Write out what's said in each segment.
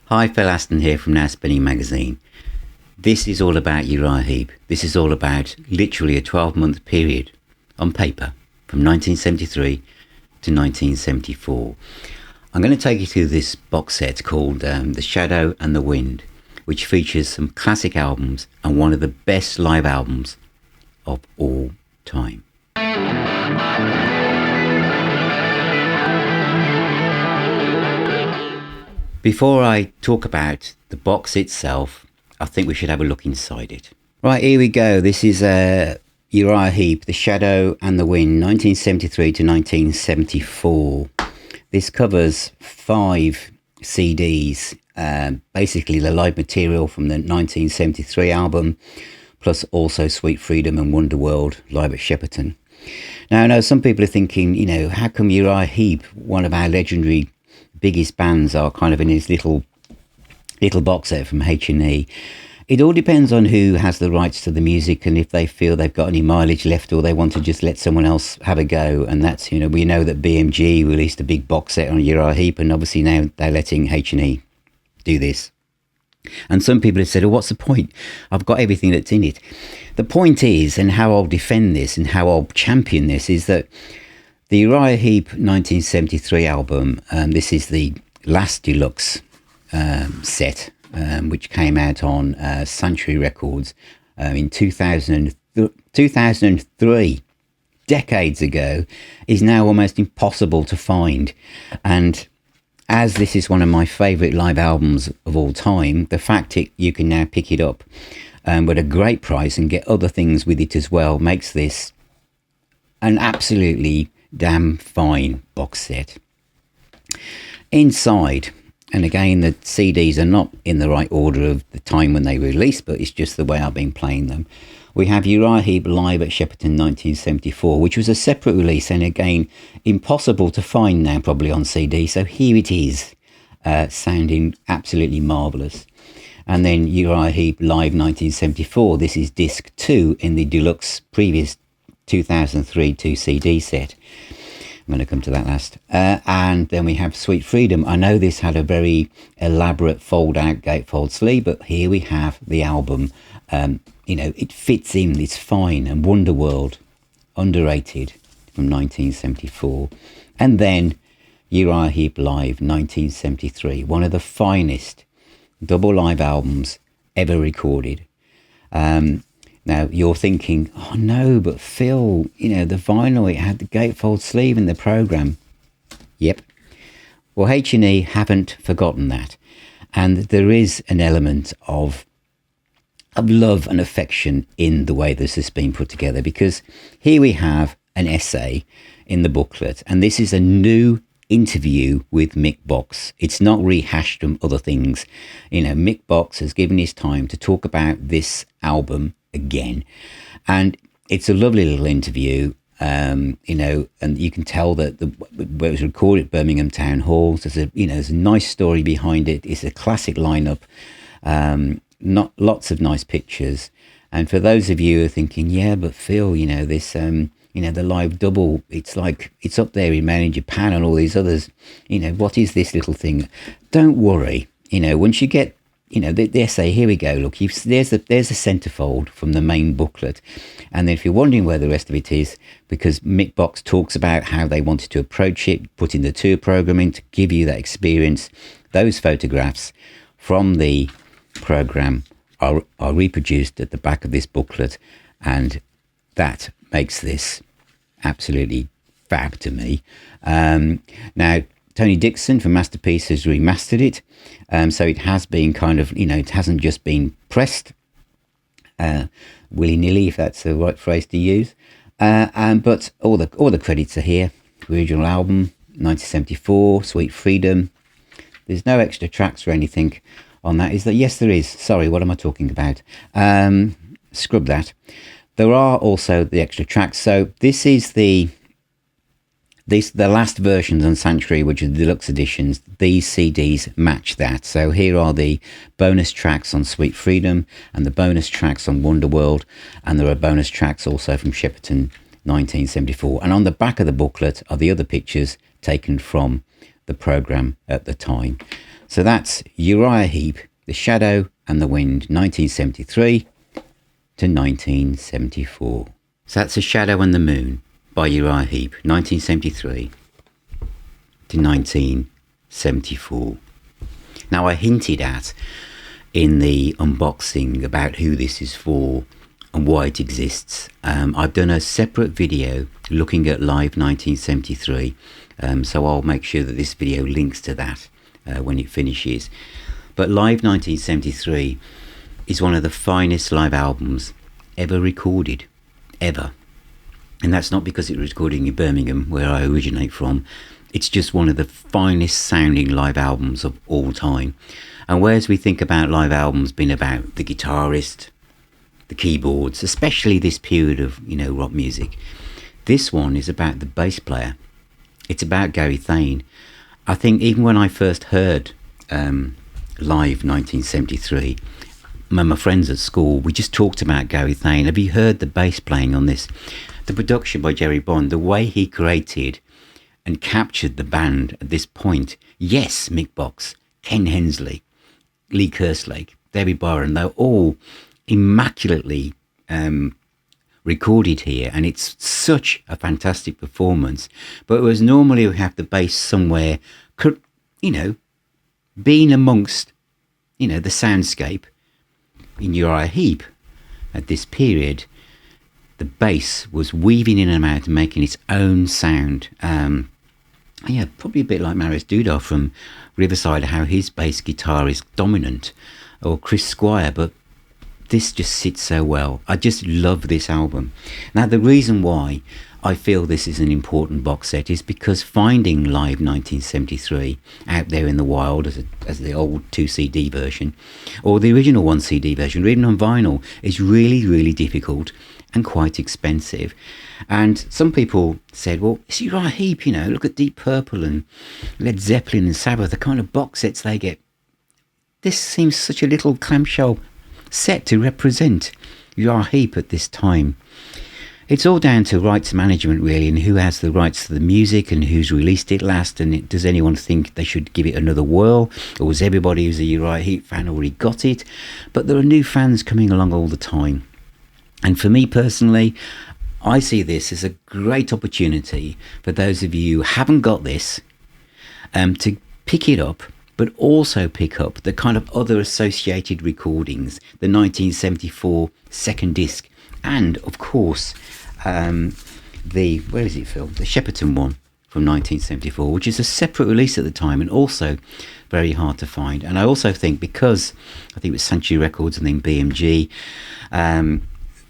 Hi, Phil Aston here from Now Spinning Magazine. This is all about Uriah Heep. This is all about literally a 12-month period on paper from 1973 to 1974. I'm going to take you through this box set called The Shadow and the Wind, which features some classic albums and one of the best live albums of all time. Before I talk about the box itself, I think we should have a look inside it. Right, here we go. This is Uriah Heep, The Shadow and the Wind, 1973 to 1974. This covers 5 CDs, basically the live material from the 1973 album, plus also Sweet Freedom and Wonderworld live at Shepperton. Now, I know some people are thinking, how come Uriah Heep, one of our legendary biggest bands, are kind of in his little box set from H&E. It all depends on who has the rights to the music and if they feel they've got any mileage left or they want to just let someone else have a go. And that's, we know that BMG released a big box set on Uriah Heep, and obviously now they're letting H&E do this. And some people have said, what's the point? I've got everything that's in it. The point is, and how I'll defend this and how I'll champion this, is that the Uriah Heep 1973 album, this is the last deluxe set, which came out on Sanctuary Records in 2003, decades ago, is now almost impossible to find. And as this is one of my favourite live albums of all time, the fact you can now pick it up at a great price and get other things with it as well makes this an absolutely damn fine box set. Inside, and again the CDs are not in the right order of the time when they were released, but it's just the way I've been playing them. We have Uriah Heep live at Shepperton 1974, which was a separate release, and again impossible to find now probably on CD, so here it is, sounding absolutely marvellous. And then Uriah Heep live 1974, this is disc 2 in the deluxe previous 2003 2 CD set. I'm going to come to that last. And then we have Sweet Freedom. I know this had a very elaborate fold-out gatefold sleeve, but here we have the album. It fits in, it's fine. And Wonderworld, underrated, from 1974. And then Uriah Heep Live, 1973. One of the finest double live albums ever recorded. Now, you're thinking, oh no, but Phil, the vinyl, it had the gatefold sleeve in the programme. Yep. Well, H&E haven't forgotten that. And there is an element of love and affection in the way this has been put together, because here we have an essay in the booklet, and this is a new interview with Mick Box. It's not rehashed from other things. Mick Box has given his time to talk about this album again, and it's a lovely little interview, and you can tell that where it was recorded at Birmingham Town Hall. So there's a nice story behind it. It's a classic lineup, not lots of nice pictures. And for those of you who are thinking, yeah, but Phil, this the live double, it's like it's up there in Made in Japan and all these others, what is this little thing? Don't worry, once you get the essay, here we go. Look, there's a centerfold from the main booklet. And then if you're wondering where the rest of it is, because Mick Box talks about how they wanted to approach it, putting the tour program in to give you that experience, those photographs from the program are reproduced at the back of this booklet. And that makes this absolutely fab to me. Now, Tony Dixon from Masterpiece has remastered it, so it has been kind of, it hasn't just been pressed willy-nilly, if that's the right phrase to use. But all the credits are here. Original album, 1974, Sweet Freedom. There's no extra tracks or anything on that. Yes, there is. Sorry, what am I talking about? Scrub that. There are also the extra tracks. So this is the last versions on Sanctuary, which are the deluxe editions. These CDs match that. So here are the bonus tracks on Sweet Freedom and the bonus tracks on Wonderworld, and there are bonus tracks also from Shepperton 1974. And on the back of the booklet are the other pictures taken from the programme at the time. So that's Uriah Heep, The Shadow and the Wind, 1973 to 1974. So that's The Shadow and the Moon by Uriah Heep, 1973 to 1974. Now, I hinted at in the unboxing about who this is for and why it exists. I've done a separate video looking at Live 1973, so I'll make sure that this video links to that when it finishes. But Live 1973 is one of the finest live albums ever recorded, ever. And that's not because it was recorded in Birmingham, where I originate from. It's just one of the finest sounding live albums of all time. And whereas we think about live albums being about the guitarist, the keyboards, especially this period of, rock music, this one is about the bass player. It's about Gary Thain. I think even when I first heard Live 1973, my friends at school, we just talked about Gary Thain. Have you heard the bass playing on this? The production by Jerry Bond, the way he created and captured the band at this point. Yes, Mick Box, Ken Hensley, Lee Kerslake, David Byron, they're all immaculately recorded here, and it's such a fantastic performance. But whereas normally we have the bass somewhere, being amongst, the soundscape, in Uriah Heep at this period, the bass was weaving in and out and making its own sound. Probably a bit like Marius Dudar from Riverside, how his bass guitar is dominant, or Chris Squire, but this just sits so well. I just love this album. Now, the reason why I feel this is an important box set is because finding Live 1973 out there in the wild as the old 2 CD version, or the original 1 CD version written on vinyl, is really, really difficult and quite expensive. And some people said, well, it's Uriah Heep, look at Deep Purple and Led Zeppelin and Sabbath, the kind of box sets they get. This seems such a little clamshell set to represent Uriah Heep at this time. It's all down to rights management, really, and who has the rights to the music and who's released it last, and does anyone think they should give it another whirl, or was everybody who's a Uriah Heep fan already got it? But there are new fans coming along all the time. And for me personally, I see this as a great opportunity for those of you who haven't got this to pick it up, but also pick up the kind of other associated recordings, the 1974 second disc, and of course the Shepperton one from 1974, which is a separate release at the time and also very hard to find. And I also think, because I think it was Sanctuary Records and then BMG,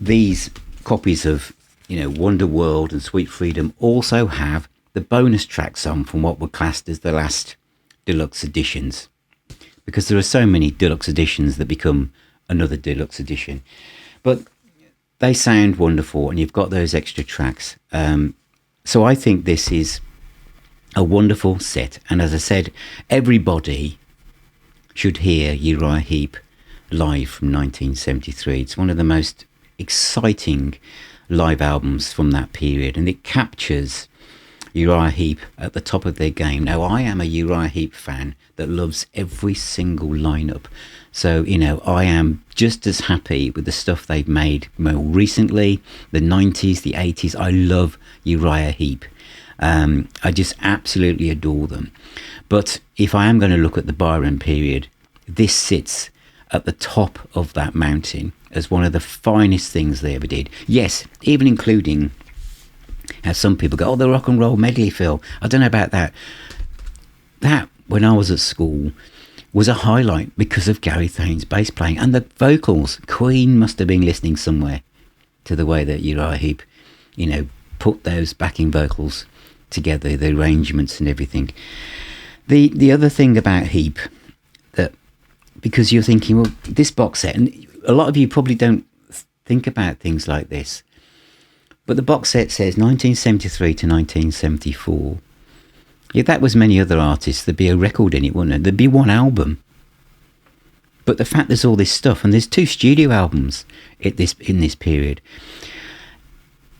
these copies of Wonderworld and Sweet Freedom also have the bonus tracks on from what were classed as the last deluxe editions, because there are so many deluxe editions that become another deluxe edition. But they sound wonderful, and you've got those extra tracks. So I think this is a wonderful set. And as I said, everybody should hear Uriah Heep live from 1973. It's one of the most exciting live albums from that period, and it captures Uriah Heep at the top of their game. Now, I am a Uriah Heep fan that loves every single lineup. So, I am just as happy with the stuff they've made more recently, the 90s, the 80s. I love Uriah Heep. I just absolutely adore them. But if I am going to look at the Byron period, this sits at the top of that mountain as one of the finest things they ever did. Yes, even including, as some people go, the rock and roll medley, Phil. I don't know about that. That, when I was at school, was a highlight because of Gary Thain's bass playing and the vocals. Queen must have been listening somewhere to the way that Uriah Heep, put those backing vocals together, the arrangements and everything. The other thing about Heep, that, because you're thinking, well, this box set, and a lot of you probably don't think about things like this, but the box set says 1973 to 1974. If that was many other artists, there'd be a record in it, wouldn't there? There'd be one album. But the fact there's all this stuff, and there's 2 studio albums in this period.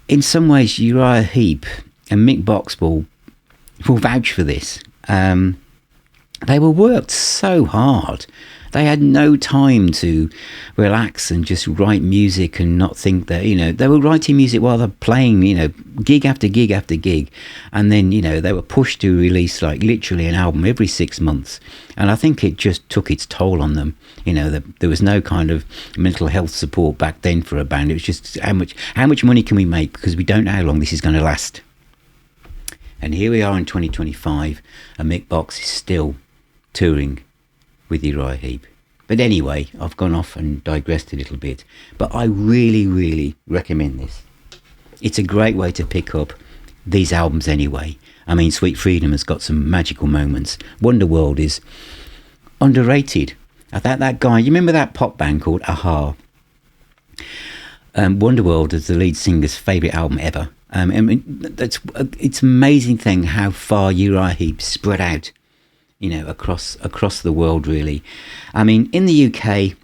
In some ways, Uriah Heep and Mick Box will vouch for this. they were worked so hard. They had no time to relax and just write music and not think that, they were writing music while they're playing, gig after gig after gig. And then, they were pushed to release like literally an album every 6 months. And I think it just took its toll on them. There was no kind of mental health support back then for a band. It was just how much money can we make, because we don't know how long this is going to last. And here we are in 2025, and Mick Box is still touring with Uriah Heep. But anyway, I've gone off and digressed a little bit. But I really, really recommend this. It's a great way to pick up these albums anyway. I mean, Sweet Freedom has got some magical moments. Wonderworld is underrated. I thought that guy, you remember that pop band called Aha? Wonderworld is the lead singer's favourite album ever. I mean, it's an amazing thing how far Uriah Heep spread out, across the world, really. I mean, in the UK,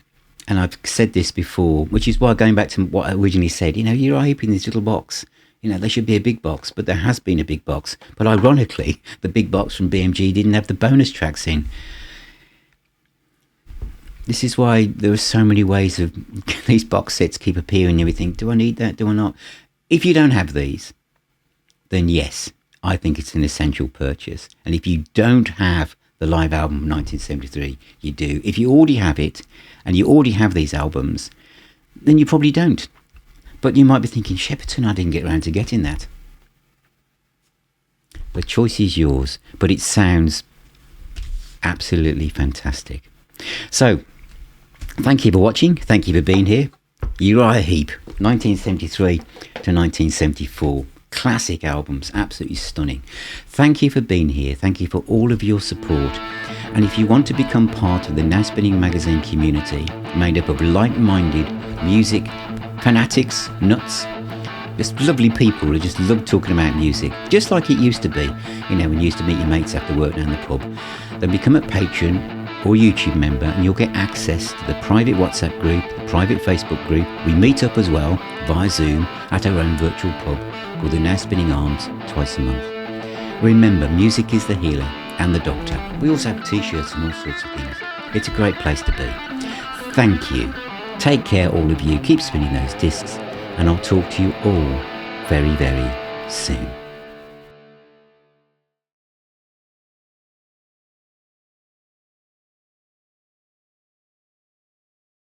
and I've said this before, which is why, going back to what I originally said, Uriah Heep in this little box, there should be a big box, but there has been a big box. But ironically, the big box from BMG didn't have the bonus tracks in. This is why there are so many ways of these box sets keep appearing and everything. Do I need that? Do I not? If you don't have these, then yes, I think it's an essential purchase. And if you don't have the live album of 1973, you do. If you already have it, and you already have these albums, then you probably don't. But you might be thinking, Shepperton, I didn't get around to getting that. The choice is yours, but it sounds absolutely fantastic. So, thank you for watching. Thank you for being here. Uriah Heep, 1973 to 1974. Classic albums, absolutely stunning. Thank you for being here. Thank you for all of your support. And if you want to become part of the Now Spinning magazine community, made up of like-minded music fanatics, nuts, just lovely people who just love talking about music, just like it used to be, when you used to meet your mates after work down the pub, then become a patron or YouTube member, and you'll get access to the private WhatsApp group, the private Facebook group. We meet up as well via Zoom at our own virtual pub called the Now Spinning Arms twice a month. Remember, music is the healer and the doctor. We also have t-shirts and all sorts of things. It's a great place to be. Thank you. Take care, all of you. Keep spinning those discs, and I'll talk to you all very, very soon.